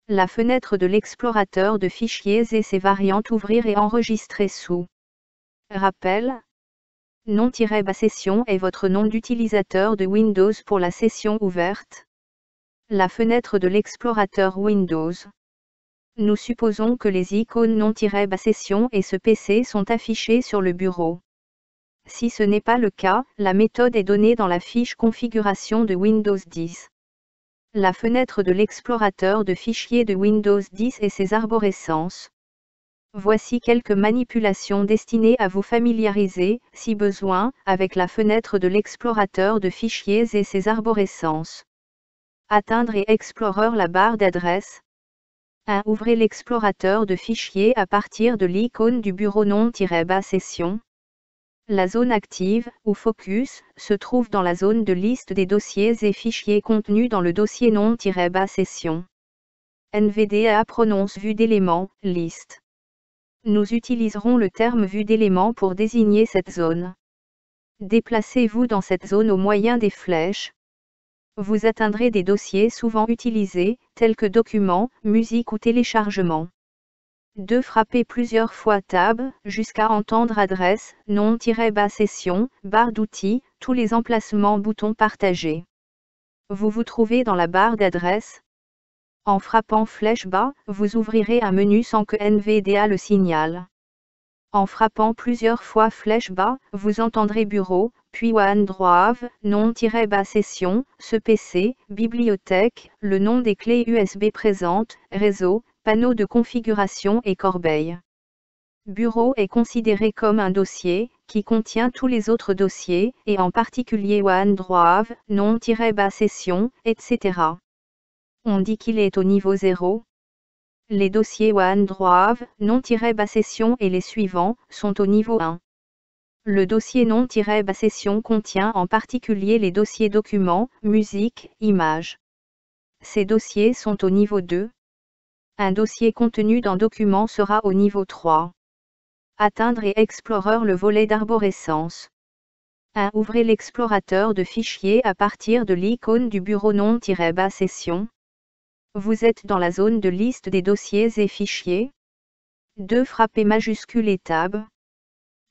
La fenêtre de l'explorateur de fichiers et ses variantes ouvrir et enregistrer sous. Rappel. Nom-session est votre nom d'utilisateur de Windows pour la session ouverte. La fenêtre de l'explorateur Windows. Nous supposons que les icônes nom-session et ce PC sont affichées sur le bureau. Si ce n'est pas le cas, la méthode est donnée dans la fiche configuration de Windows 10. La fenêtre de l'explorateur de fichiers de Windows 10 et ses arborescences. Voici quelques manipulations destinées à vous familiariser, si besoin, avec la fenêtre de l'explorateur de fichiers et ses arborescences. Atteindre et Explorer la barre d'adresse. 1. Ouvrez l'explorateur de fichiers à partir de l'icône du bureau nom-session. La zone active, ou Focus, se trouve dans la zone de liste des dossiers et fichiers contenus dans le dossier nom-session. NVDA prononce vue d'éléments, liste. Nous utiliserons le terme vue d'éléments pour désigner cette zone. Déplacez-vous dans cette zone au moyen des flèches. Vous atteindrez des dossiers souvent utilisés, tels que documents, musique ou téléchargement. 2. Frappez plusieurs fois Tab, jusqu'à entendre adresse, nom-session, barre d'outils, tous les emplacements boutons partagés. Vous vous trouvez dans la barre d'adresse. En frappant flèche bas, vous ouvrirez un menu sans que NVDA le signale. En frappant plusieurs fois flèche bas, vous entendrez Bureau, puis OneDrive, nom-session, ce PC, bibliothèque, le nom des clés USB présentes, réseau, panneau de configuration et corbeille. Bureau est considéré comme un dossier, qui contient tous les autres dossiers, et en particulier OneDrive, nom-session, etc. On dit qu'il est au niveau 0. Les dossiers OneDrive, nom-session et les suivants, sont au niveau 1. Le dossier nom-session contient en particulier les dossiers documents, musique, images. Ces dossiers sont au niveau 2. Un dossier contenu dans Documents sera au niveau 3. Atteindre et Explorer le volet d'arborescence. 1. Ouvrez l'explorateur de fichiers à partir de l'icône du bureau nom-session. Vous êtes dans la zone de liste des dossiers et fichiers. 2. Frappez majuscule et Tab.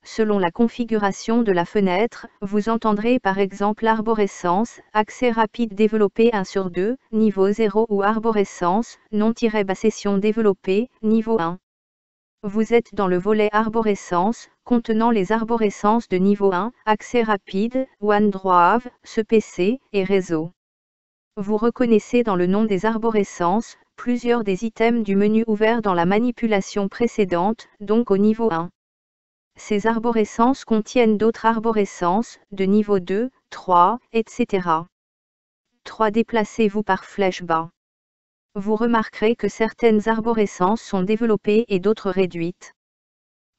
Selon la configuration de la fenêtre, vous entendrez par exemple arborescence, accès rapide développé 1 sur 2, niveau 0 ou arborescence, nom-session développé, niveau 1. Vous êtes dans le volet arborescence, contenant les arborescences de niveau 1, accès rapide, OneDrive, ce PC, et réseau. Vous reconnaissez dans le nom des arborescences, plusieurs des items du menu ouvert dans la manipulation précédente, donc au niveau 1. Ces arborescences contiennent d'autres arborescences, de niveau 2, 3, etc. 3. Déplacez-vous par flèche bas. Vous remarquerez que certaines arborescences sont développées et d'autres réduites.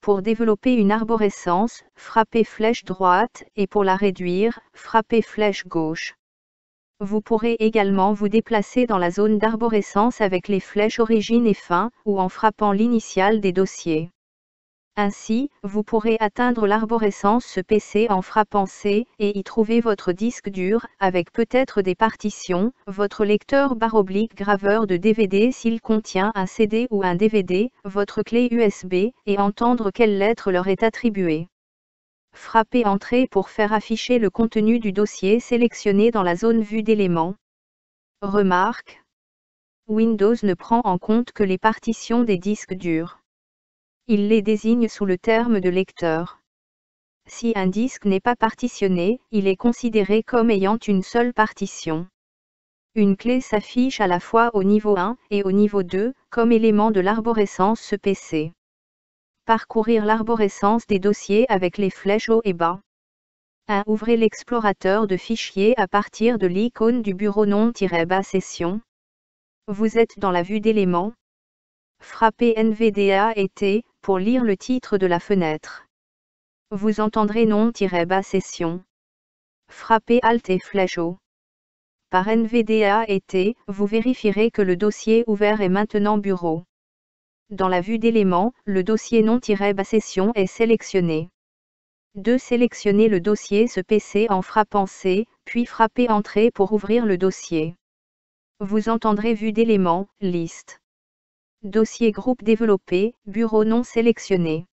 Pour développer une arborescence, frappez flèche droite, et pour la réduire, frappez flèche gauche. Vous pourrez également vous déplacer dans la zone d'arborescence avec les flèches origine et fin, ou en frappant l'initiale des dossiers. Ainsi, vous pourrez atteindre l'arborescence ce PC en frappant C, et y trouver votre disque dur, avec peut-être des partitions, votre lecteur /graveur de DVD s'il contient un CD ou un DVD, votre clé USB, et entendre quelle lettre leur est attribuée. Frappez Entrée pour faire afficher le contenu du dossier sélectionné dans la zone vue d'éléments. Remarque. Windows ne prend en compte que les partitions des disques durs. Il les désigne sous le terme de lecteur. Si un disque n'est pas partitionné, il est considéré comme ayant une seule partition. Une clé s'affiche à la fois au niveau 1 et au niveau 2, comme élément de l'arborescence ce PC. Parcourir l'arborescence des dossiers avec les flèches haut et bas. 1. Ouvrez l'explorateur de fichiers à partir de l'icône du bureau nom-session. Vous êtes dans la vue d'éléments. Frappez NVDA et T pour lire le titre de la fenêtre. Vous entendrez nom-session. Frappez Alt et flèche haut. Par NVDA et T, vous vérifierez que le dossier ouvert est maintenant bureau. Dans la vue d'éléments, le dossier nom-session est sélectionné. 2. Sélectionnez le dossier ce PC en frappant C, puis frappez Entrée pour ouvrir le dossier. Vous entendrez vue d'éléments, liste. dossier groupe développé, bureau non sélectionné.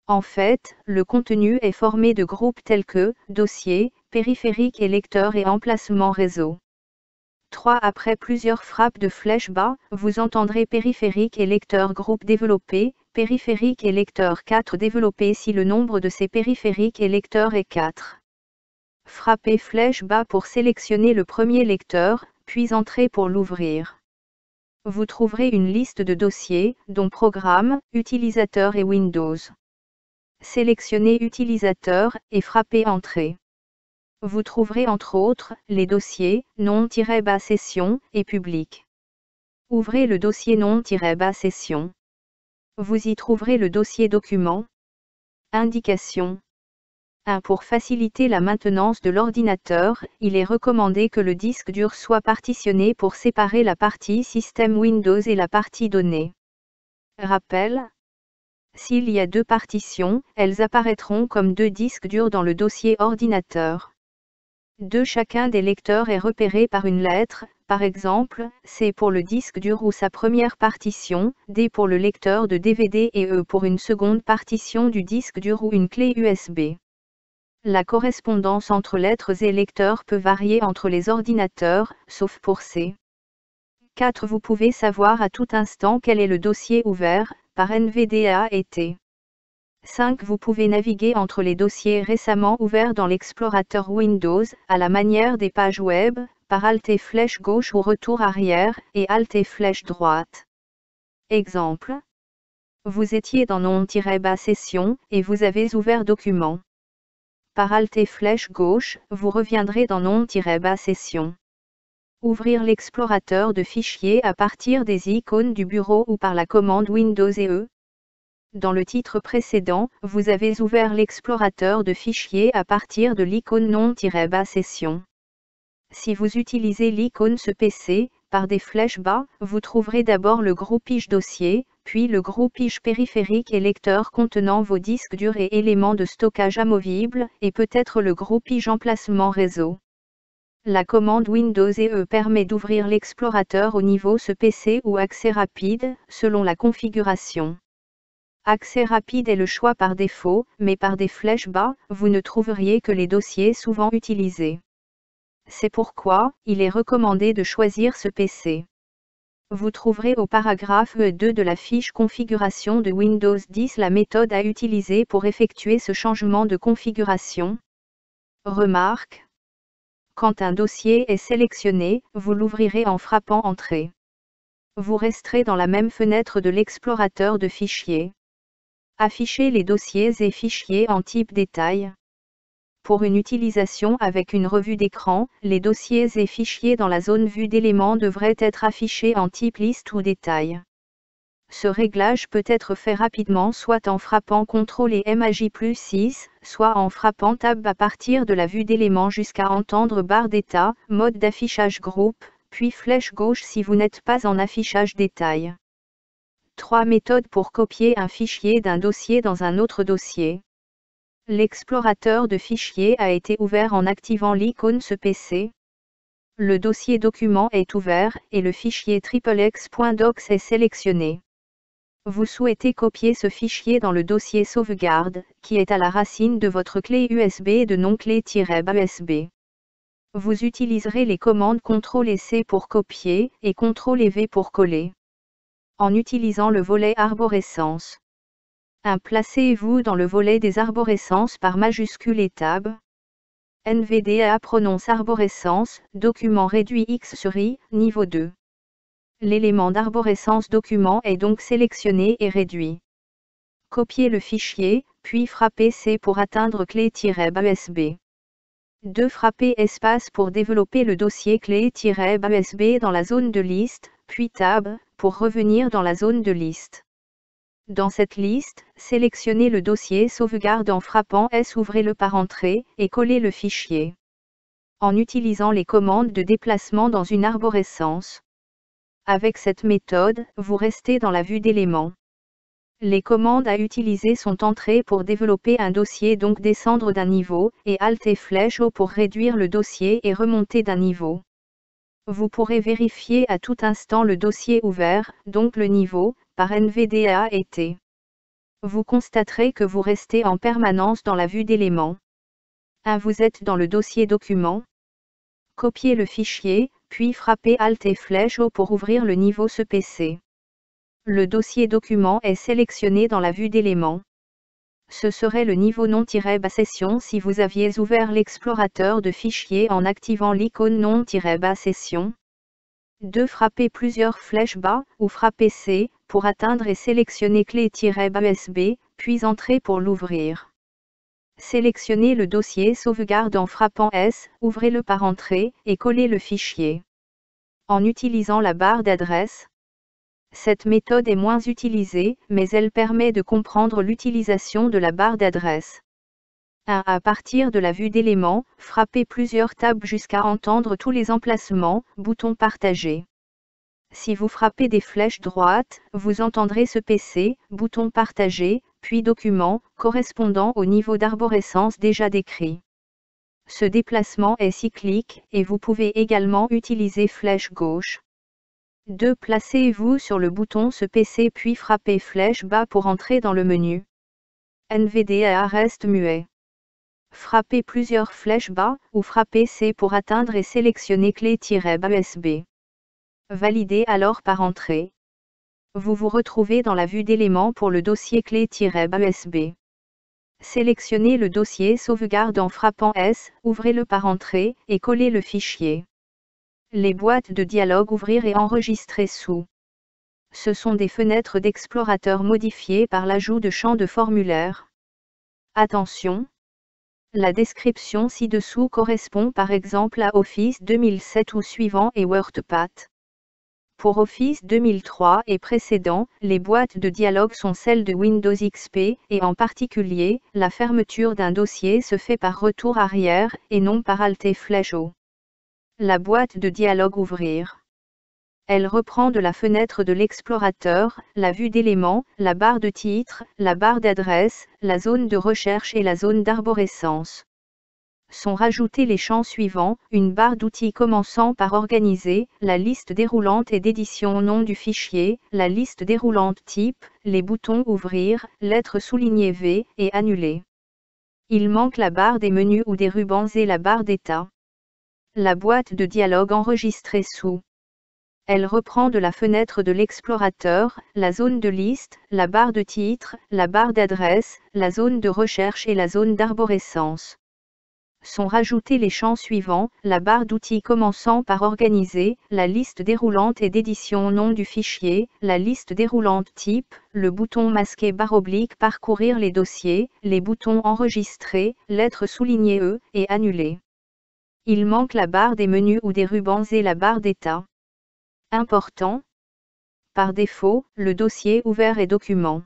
En fait, le contenu est formé de groupes tels que dossier, périphérique et lecteur et emplacement réseau. 3. Après plusieurs frappes de flèche bas, vous entendrez périphérique et lecteur groupe développé, périphérique et lecteur 4 développé si le nombre de ces périphériques et lecteurs est 4. Frappez flèche bas pour sélectionner le premier lecteur, puis entrez pour l'ouvrir. Vous trouverez une liste de dossiers, dont Programme, Utilisateur et Windows. Sélectionnez Utilisateur et frappez Entrée. Vous trouverez entre autres les dossiers nom-bas session et public. Ouvrez le dossier nom-bas session. Vous y trouverez le dossier document. Indication. 1. Pour faciliter la maintenance de l'ordinateur, il est recommandé que le disque dur soit partitionné pour séparer la partie système Windows et la partie données. Rappel. S'il y a deux partitions, elles apparaîtront comme deux disques durs dans le dossier ordinateur. 2. Chacun des lecteurs est repéré par une lettre, par exemple, C pour le disque dur ou sa première partition, D pour le lecteur de DVD et E pour une seconde partition du disque dur ou une clé USB. La correspondance entre lettres et lecteurs peut varier entre les ordinateurs, sauf pour C. 4. Vous pouvez savoir à tout instant quel est le dossier ouvert, par NVDA et T. 5. Vous pouvez naviguer entre les dossiers récemment ouverts dans l'explorateur Windows, à la manière des pages web, par Alt et flèche gauche ou retour arrière, et Alt et flèche droite. Exemple. Vous étiez dans nom-bas session, et vous avez ouvert document. Par Alt et flèche gauche, vous reviendrez dans nom-bas session. Ouvrir l'explorateur de fichiers à partir des icônes du bureau ou par la commande Windows et E. Dans le titre précédent, vous avez ouvert l'explorateur de fichiers à partir de l'icône nom-bas session. Si vous utilisez l'icône ce PC, par des flèches bas, vous trouverez d'abord le groupige dossier, puis le groupige périphérique et lecteur contenant vos disques durs et éléments de stockage amovibles, et peut-être le groupige emplacement réseau. La commande Windows et E permet d'ouvrir l'explorateur au niveau ce PC ou accès rapide, selon la configuration. Accès rapide est le choix par défaut, mais par des flèches bas, vous ne trouveriez que les dossiers souvent utilisés. C'est pourquoi, il est recommandé de choisir ce PC. Vous trouverez au paragraphe E2 de la fiche configuration de Windows 10 la méthode à utiliser pour effectuer ce changement de configuration. Remarque. Quand un dossier est sélectionné, vous l'ouvrirez en frappant Entrée. Vous resterez dans la même fenêtre de l'explorateur de fichiers. Affichez les dossiers et fichiers en type détail. Pour une utilisation avec une revue d'écran, les dossiers et fichiers dans la zone vue d'éléments devraient être affichés en type liste ou détail. Ce réglage peut être fait rapidement soit en frappant CTRL et Maj+6, soit en frappant Tab à partir de la vue d'éléments jusqu'à entendre barre d'état, mode d'affichage groupe, puis flèche gauche si vous n'êtes pas en affichage détail. 3 méthodes pour copier un fichier d'un dossier dans un autre dossier. L'explorateur de fichiers a été ouvert en activant l'icône ce PC. Le dossier document est ouvert et le fichier xx.docs est sélectionné. Vous souhaitez copier ce fichier dans le dossier sauvegarde, qui est à la racine de votre clé USB de nom clé-USB. Vous utiliserez les commandes CTRL et C pour copier, et CTRL et V pour coller. En utilisant le volet arborescence. Placez-vous dans le volet des arborescences par majuscule et tab. NVDA prononce arborescence, document réduit X sur Y, niveau 2. L'élément d'arborescence document est donc sélectionné et réduit. Copiez le fichier, puis frappez C pour atteindre clé-USB. 2. Frappez espace pour développer le dossier clé-USB dans la zone de liste, puis tab, pour revenir dans la zone de liste. Dans cette liste, sélectionnez le dossier sauvegarde en frappant S, ouvrez-le par entrée, et collez le fichier. En utilisant les commandes de déplacement dans une arborescence. Avec cette méthode, vous restez dans la vue d'éléments. Les commandes à utiliser sont Entrée pour développer un dossier donc descendre d'un niveau, et Alt et flèche O pour réduire le dossier et remonter d'un niveau. Vous pourrez vérifier à tout instant le dossier ouvert, donc le niveau, par NVDA et T. Vous constaterez que vous restez en permanence dans la vue d'éléments. 1. Vous êtes dans le dossier document. Copiez le fichier, puis frappez Alt et flèche haut pour ouvrir le niveau ce PC. Le dossier document est sélectionné dans la vue d'éléments. Ce serait le niveau non-bas session si vous aviez ouvert l'explorateur de fichiers en activant l'icône non-bas session. 2. Frappez plusieurs flèches bas, ou frappez C, pour atteindre et sélectionner clé-bas USB, puis entrez pour l'ouvrir. Sélectionnez le dossier sauvegarde en frappant S, ouvrez-le par entrée, et collez le fichier. En utilisant la barre d'adresse, cette méthode est moins utilisée, mais elle permet de comprendre l'utilisation de la barre d'adresse. 1. À partir de la vue d'éléments, frappez plusieurs tables jusqu'à entendre tous les emplacements, bouton partagé. Si vous frappez des flèches droites, vous entendrez ce PC, bouton partagé, puis document, correspondant au niveau d'arborescence déjà décrit. Ce déplacement est cyclique, et vous pouvez également utiliser flèche gauche. 2. Placez-vous sur le bouton ce PC puis frappez flèche bas pour entrer dans le menu. NVDA reste muet. Frappez plusieurs flèches bas, ou frappez C pour atteindre et sélectionner clé-bas USB. Validez alors par entrée. Vous vous retrouvez dans la vue d'éléments pour le dossier clé-bas USB. Sélectionnez le dossier sauvegarde en frappant S, ouvrez-le par entrée, et collez le fichier. Les boîtes de dialogue ouvrir et enregistrer sous. Ce sont des fenêtres d'explorateur modifiées par l'ajout de champs de formulaire. Attention! La description ci-dessous correspond par exemple à Office 2007 ou suivant et WordPad. Pour Office 2003 et précédent, les boîtes de dialogue sont celles de Windows XP, et en particulier, la fermeture d'un dossier se fait par retour arrière, et non par Alt et flèche haut. La boîte de dialogue ouvrir. Elle reprend de la fenêtre de l'explorateur, la vue d'éléments, la barre de titre, la barre d'adresse, la zone de recherche et la zone d'arborescence. Sont rajoutés les champs suivants, une barre d'outils commençant par organiser, la liste déroulante et d'édition au nom du fichier, la liste déroulante type, les boutons ouvrir, lettres soulignées V et annuler. Il manque la barre des menus ou des rubans et la barre d'état. La boîte de dialogue enregistrée sous. Elle reprend de la fenêtre de l'explorateur, la zone de liste, la barre de titre, la barre d'adresse, la zone de recherche et la zone d'arborescence. Sont rajoutés les champs suivants, la barre d'outils commençant par organiser, la liste déroulante et d'édition au nom du fichier, la liste déroulante type, le bouton masqué // parcourir les dossiers, les boutons enregistrer, lettres soulignées E et annuler. Il manque la barre des menus ou des rubans et la barre d'état. Important. Par défaut, le dossier ouvert est document.